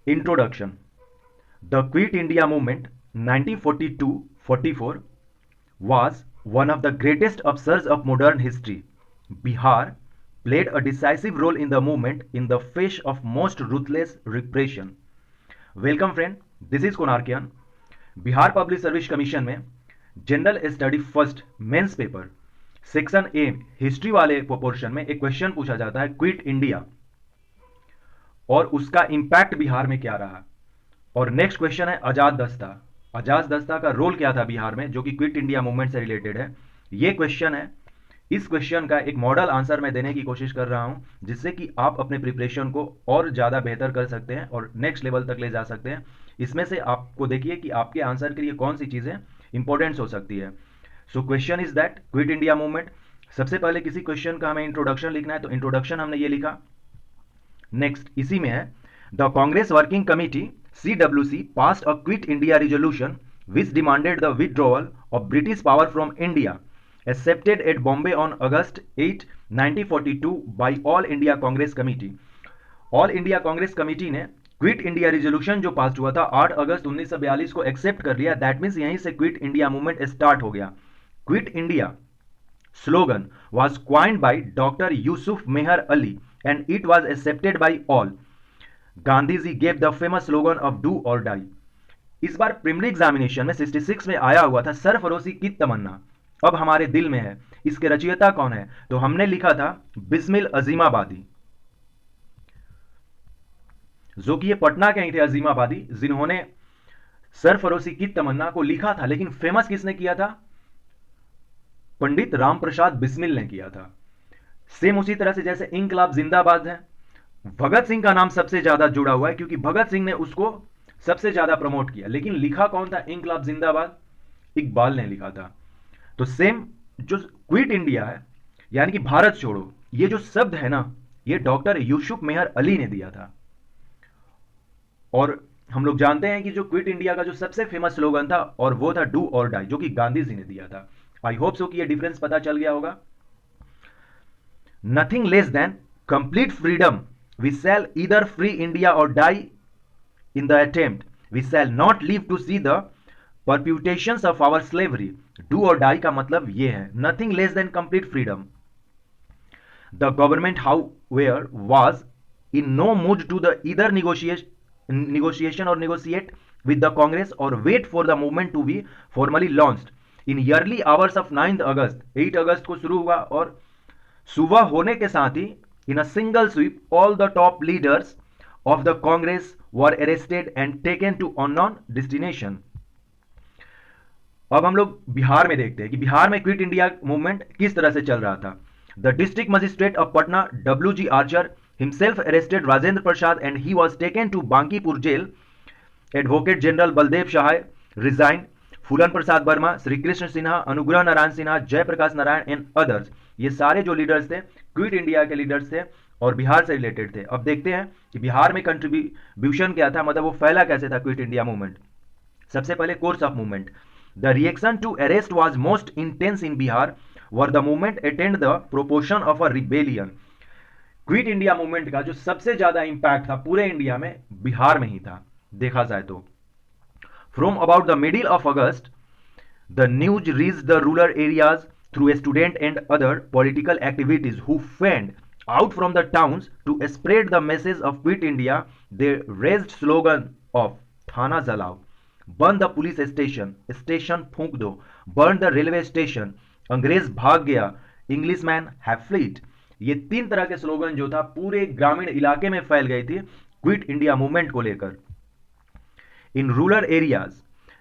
Introduction. The Quit India movement 1942-44 was one of the greatest upsurges of modern history. Bihar played a decisive role in the movement in the face of most ruthless repression. Welcome friend, this is Konarkian. Bihar public service commission में general study first mains paper section A history वाले portion में एक question पूछा जाता है quit India और उसका impact Bihar में क्या रहा। और नेक्स्ट क्वेश्चन है आजाद दस्ता। आजाद दस्ता का रोल क्या था बिहार में, जो कि क्विट इंडिया मूवमेंट से रिलेटेड है। ये क्वेश्चन है। इस क्वेश्चन का एक मॉडल आंसर मैं देने की कोशिश कर रहा हूं, जिससे कि आप अपने प्रिपरेशन को और ज़्यादा बेहतर कर सकते हैं और नेक्स्ट लेवल तक ले जा सकते हैं। इसमें से आपको देखिए कि आपके आंसर के लिए कौन सी चीज़ें इंपॉर्टेंट हो सकती है। So question is that quit India movement. सबसे पहले किसी क्वेश्चन का हमें इंट्रोडक्शन लिखना है, तो इंट्रोडक्शन हमने ये लिखा। नेक्स्ट इसी में है the Congress working committee CWC passed a Quit India resolution which demanded the withdrawal of British power from India, accepted at Bombay on August 8, 1942 by All India Congress Committee. All India Congress committee ने quit India resolution जो पास हुआ था 8 अगस्त 1942 को accept कर लिया। That means यहीं से quit India movement start हो गया। Quit India slogan was coined by Dr. Yusuf Meher Ali and it was accepted by all. Gandhi ji gave the famous slogan of do or die. इस बार preliminary examination में 66 में आया हुआ था सरफरोशी की तमन्ना अब हमारे दिल में है। इसके रचयिता कौन है, तो हमने लिखा था बिस्मिल अजीमाबादी, जो कि ये पटना के ही थे अजीमाबादी, जिन्होंने सरफरोशी की तमन्ना को लिखा था। लेकिन फेमस किसने किया था? पंडित राम प्रसाद बिस्मिल ने किया था। सेम उसी तरह से जैसे इंकलाब जिंदाबाद है, भगत सिंह का नाम सबसे ज्यादा जुड़ा हुआ है क्योंकि भगत सिंह ने उसको सबसे ज्यादा प्रमोट किया। लेकिन लिखा कौन था इंकलाब जिंदाबाद? इकबाल ने लिखा था। तो सेम जो क्विट इंडिया है यानी कि भारत छोड़ो, ये जो शब्द है ना, ये डॉक्टर यूसुफ मेहर अली ने दिया था। और हम लोग जानते हैं कि जो क्विट इंडिया का जो सबसे फेमस स्लोगन था और वो था डू और डाई, जो कि गांधी जी ने दिया था। आई होप सो कि ये डिफरेंस पता चल गया होगा। Nothing less than complete freedom, we shall either free India or die in the attempt. We shall not live to see the perpetuations of our slavery. Do or die का मतलब ये है, nothing less than complete freedom. The government, however, was in no mood to the either negotiation or negotiate with the Congress or wait for the movement to be formally launched. In early hours of 9th August, 8 अगस्त को शुरू हुआ और सुबह होने के साथ ही in a single sweep all the top leaders of the Congress were arrested and taken to unknown destination. अब हम लोग बिहार में देखते हैं कि बिहार में क्विट इंडिया मूवमेंट किस तरह से चल रहा था। The district magistrate of Patna WG Archer himself arrested Rajendra Prasad and he was taken to Bankipur jail. Advocate general Baldev Sahay resign, Phulan Prasad Verma, Shri Krishna Sinha, Anugrah Narayan Sinha, Jayaprakash Narayan and others, ये सारे जो लीडर्स थे क्विट इंडिया के लीडर्स थे और बिहार से रिलेटेड थे। अब देखते हैं कि बिहार में कंट्रीब्यूशन क्या था, मतलब वो फैला कैसे था क्विट इंडिया मूवमेंट। सबसे पहले course of movement. The reaction to arrest was most intense in Bihar where the movement attained the proportion of a rebellion. Quit India movement का जो सबसे ज्यादा इंपैक्ट था पूरे इंडिया में बिहार में ही था देखा जाए तो। From about the middle of August, the news reached the rural areas through student and other political activities who fanned out from the towns to spread the message of Quit India. They raised slogan of Thana Jalao, burn the police station, station फूंक दो, burn the railway station, अंग्रेज भाग गया, Englishman have fled. ये 3 तरह के slogan जो था पूरे ग्रामीण इलाके में फैल गई थी क्विट इंडिया मूवमेंट को लेकर। In rural areas,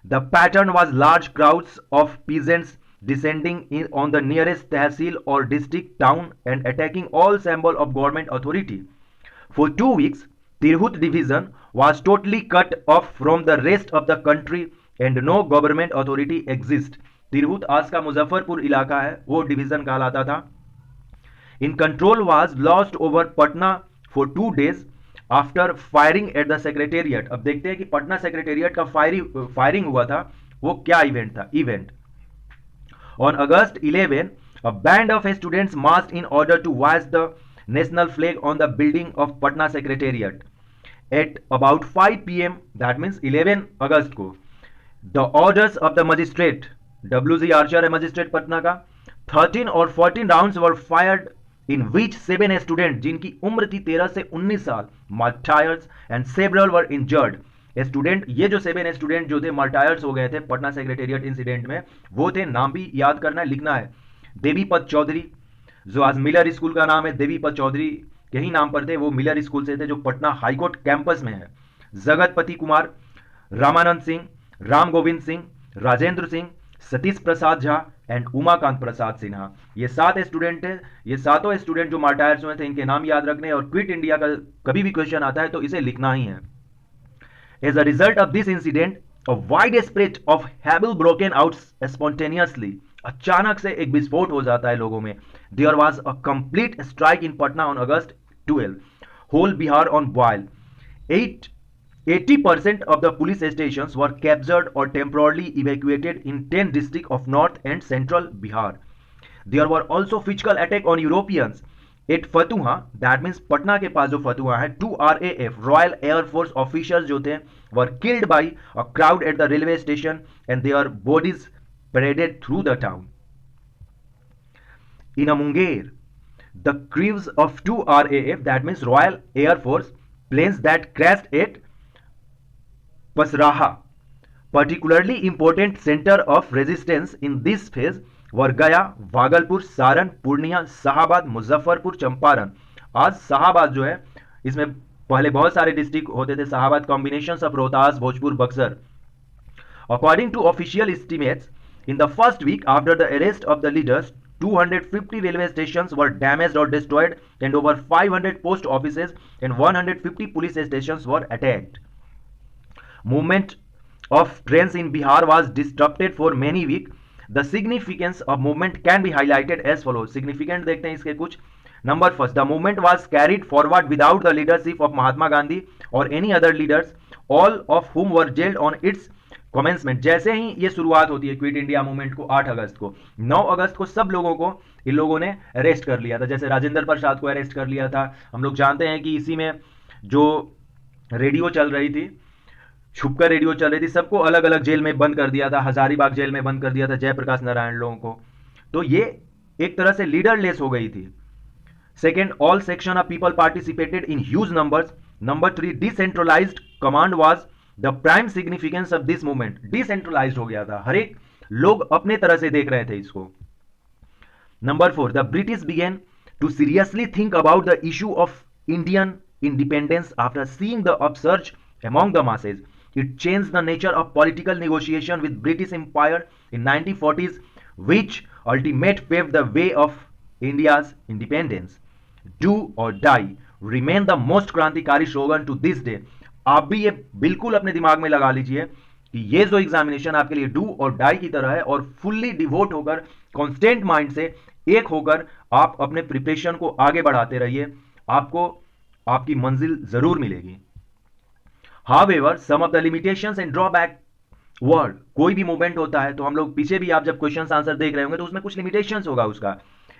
the pattern was large crowds of peasants descending on the nearest tehsil or district town and attacking all symbol of government authority. For 2 weeks, Tirhut division was totally cut off from the rest of the country and no government authority exists. Tirhut आज का मुजफ्फरपुर इलाका है, वो division कहलाता था। In control was lost over Patna for 2 days. After firing at the secretariat. अब देखते हैं कि पटना सेक्रेटेरिएट का फायरिंग हुआ था, वो क्या इवेंट था। Event on August 11 a band of students marched in order to raise the national flag on the building of Patna secretariat at about 5 p.m. that means 11 अगस्त को the orders of the magistrate WG Archer है magistrate Patna का 13 और 14 rounds were fired in which 7 students जिनकी उम्र थी 13 से 19 साल martyrs and several were injured student ये जो 7 स्टूडेंट जो थे मार्टायर्स हो गए थे पटना सेक्रेटेरिएट इंसिडेंट में वो थे नाम भी याद करना है लिखना है देवीपत चौधरी जो आज मिलर स्कूल का नाम है देवीपत चौधरी के ही नाम पर थे वो मिलर स्कूल से थे जो पटना हाईकोर्ट कैंपस में है जगतपति कुमार रामानंद सिंह राम गोविंद सिंह राजेंद्र सिंह सतीश प्रसाद झा एंड उमाकांत प्रसाद सिन्हा ये 7 स्टूडेंट है ये सातों स्टूडेंट जो मार्टायर्स हुए थे इनके नाम याद रखने और क्विट इंडिया का कभी भी क्वेश्चन आता है तो इसे लिखना ही है As a result of this incident, a wide spread of havoc broken out spontaneously. अचानक से एक विस्फोट हो जाता है लोगों में. There was a complete strike in Patna on August 12. Whole Bihar on boil. 80% of the police stations were captured or temporarily evacuated in 10 districts of North and Central Bihar. There were also physical attack on Europeans. At Fatuha that means Patna के पास जो फतुहा है 2 RAF royal air force officers जो थे were killed by a crowd at the railway station and their bodies paraded through the town in a Munger the crews of 2 RAF that means royal air force planes that crashed at Pasraha particularly important center of resistance in this phase were Gaya Bhagalpur Saran Purnia Shahabad Muzaffarpur Champaran आज शाहाबाद जो है इसमें पहले बहुत सारे district होते थे Shahabad combination of Rohtas Bhojpur Buxar according to official estimates in the first week after the arrest of the leaders 250 railway stations were damaged or destroyed and over 500 post offices and 150 police stations were attacked. Movement of trains in Bihar was disrupted for many weeks. The significance of movement can be highlighted as follows. Significant देखते हैं इसके कुछ. Number first, the movement was carried forward without the leadership of Mahatma Gandhi or any other leaders, all of whom were jailed on its commencement. जैसे ही ये शुरुआत होती है quit India movement को 8 अगस्त को 9 अगस्त को सब लोगों को इन लोगों ने अरेस्ट कर लिया था. जैसे राजेंद्र प्रसाद को अरेस्ट कर लिया था. हम लोग जानते हैं कि इसी में जो रेडियो चल रही थी छुपकर रेडियो चल रही थी सबको अलग अलग जेल में बंद कर दिया था. हजारीबाग जेल में बंद कर दिया था जयप्रकाश नारायण लोगों को. तो ये एक तरह से लीडरलेस हो गई थी. Second, all section of people participated in huge numbers. Number 3, decentralised command was the prime significance of this movement. Decentralised हो गया था. हर एक लोग अपने तरह से देख रहे थे इसको. Number 4, the British began to seriously think about the issue of Indian independence after seeing the upsurge among the masses. It changed the nature of political negotiation with British Empire in 1940s, which ultimately paved the way of India's independence. Do or die remain the most क्रांतिकारी slogan to this day. आप भी ये बिल्कुल अपने दिमाग में लगा लीजिए कि ये जो एग्जामिनेशन आपके लिए डू और डाई की तरह है और फुल्ली डिवोट होकर कॉन्स्टेंट माइंड से एक होकर आप अपने प्रिपरेशन को आगे बढ़ाते रहिए. आपको आपकी मंजिल जरूर मिलेगी. However, some of the limitations and drawback were कोई भी मूवमेंट होता है तो हम लोग पीछे भी आप जब क्वेश्चन आंसर देख रहे होंगे तो उसमें कुछ लिमिटेशंस होगा उसका.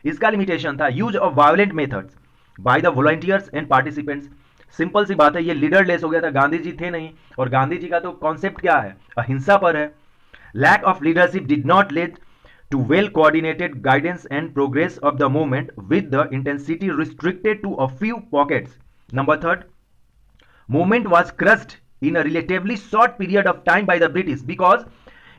इसका लिमिटेशन था use of violent methods by the volunteers and participants. Simple सी बात है ये लीडरलेस हो गया था. गांधी जी थे नहीं और गांधी जी का तो कॉन्सेप्ट क्या है अहिंसा पर है. Lack of leadership did not lead to well coordinated guidance and progress of the movement with the intensity restricted to a few pockets. Number 3, movement was crushed in a relatively short period of time by the British because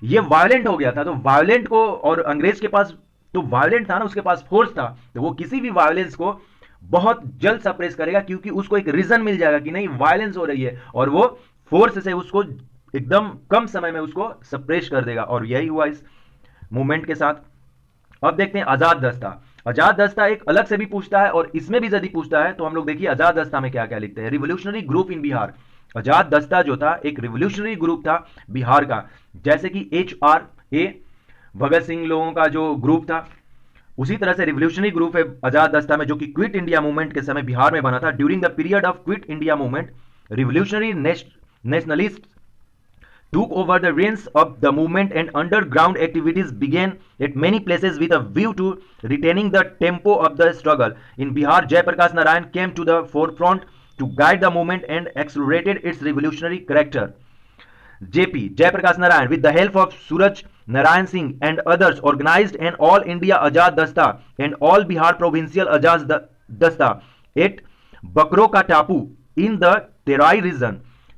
ये वायलेंट हो गया था. तो violent को और अंग्रेज के पास तो वायलेंट था ना उसके पास फोर्स था तो वो किसी भी वायलेंस को बहुत जल्द सप्रेस करेगा क्योंकि उसको एक रीजन मिल जाएगा कि नहीं वायलेंस हो रही है और वो फोर्स से उसको एकदम कम समय में उसको सप्रेस कर देगा. और यही हुआ इस मूवमेंट के साथ. अब देखते हैं आजाद दस्ता. आजाद दस्ता एक अलग से भी पूछता है और इसमें भी यदि पूछता है तो हम लोग देखिए आजाद दस्ता में क्या क्या लिखते हैं. Revolutionary group in Bihar. Azad Dasta जो था एक रिवोल्यूशनरी ग्रुप था बिहार का. जैसे कि HRA भगत सिंह लोगों का जो ग्रुप था उसी तरह से रिवोल्यूशनरी ग्रुप है आजाद दस्ता में जो कि क्विट इंडिया मूवमेंट के समय बिहार में बना था. During the period of quit India movement revolutionary nationalist took over the reins of the movement and underground activities began at many places with a view to retaining the tempo of the struggle. In Bihar, Jai Prakash Narayan came to the forefront to guide the movement and accelerated its revolutionary character. JP, Jayaprakash Narayan, with the help of Suraj Narayan Singh and others, organized an all India Azad Dasta and all Bihar Provincial Azad Dasta at Bakro का टापू in the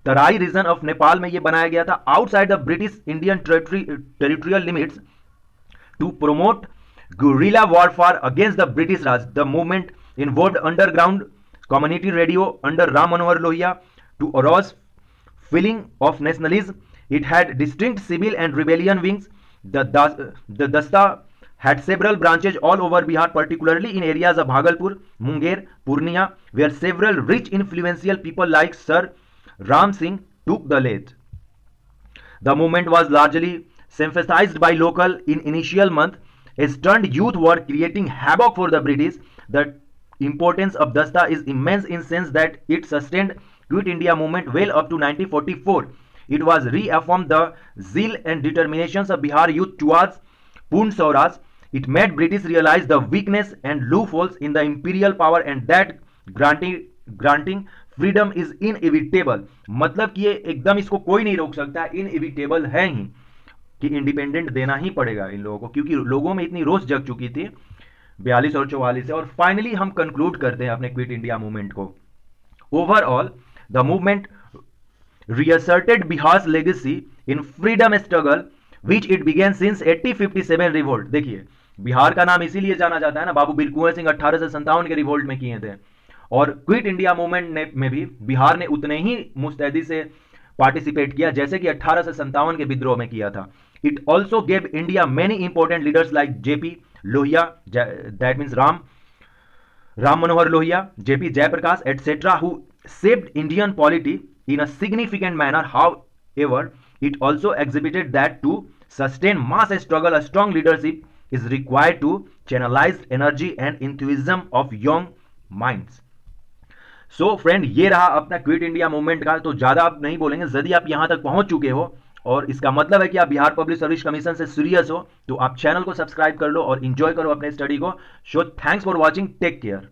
Terai region of Nepal में ये बनाया गया था outside the British Indian territorial limits to promote guerrilla warfare against the British Raj. The movement involved underground community radio under Ram Manohar Lohia to arouse feeling of nationalism. It had distinct civil and rebellion wings. The Dasta had several branches all over Bihar, particularly in areas of Bhagalpur, Munger, Purnia, where several rich influential people like Sir Ram Singh took the lead. The movement was largely sympathized by local in initial month. A stunned youth were creating havoc for the British. The importance of Dasta is immense in sense that it sustained Quit India movement well up to 1944. It was reaffirmed the zeal and determinations of Bihar youth towards Purn Swaraj. It made British realize the weakness and loopholes in the imperial power and that granting freedom is inevitable, मतलब कि ये एकदम इसको कोई नहीं रोक सकता, inevitable है ही कि इंडिपेंडेंट देना ही पड़ेगा इन लोगों को, क्योंकि लोगों में इतनी रोष जग चुकी थी 42 और 44 से। और फाइनली हम कंक्लूड करते हैं अपने क्विट इंडिया मूवमेंट को। Overall the movement reasserted Bihar legacy in freedom struggle which it began since 1857 revolt. देखिए बिहार का नाम इसीलिए जाना जाता है ना, बाबू बीर कुंवर सिंह 1857 के रिवोल्ट में किए थे, और क्विट इंडिया मूवमेंट में भी बिहार ने उतने ही मुस्तैदी से पार्टिसिपेट किया जैसे कि 1857 के विद्रोह में किया था। It also gave India many important leaders like JP Lohia, that means Ram Manohar Lohia, JP Jayaprakash etcetera, who shaped Indian polity in a significant manner. However, it also exhibited that to sustain mass struggle, a strong leadership is required to channelize energy and enthusiasm of young minds. So friend ये रहा अपना quit India movement का। तो ज़्यादा आप नहीं बोलेंगे, यदि आप यहाँ तक पहुँच चुके हो और इसका मतलब है कि आप बिहार पब्लिक सर्विस कमीशन से सीरियस हो, तो आप चैनल को सब्सक्राइब कर लो और इंजॉय करो अपने स्टडी को। So thanks for watching, take care.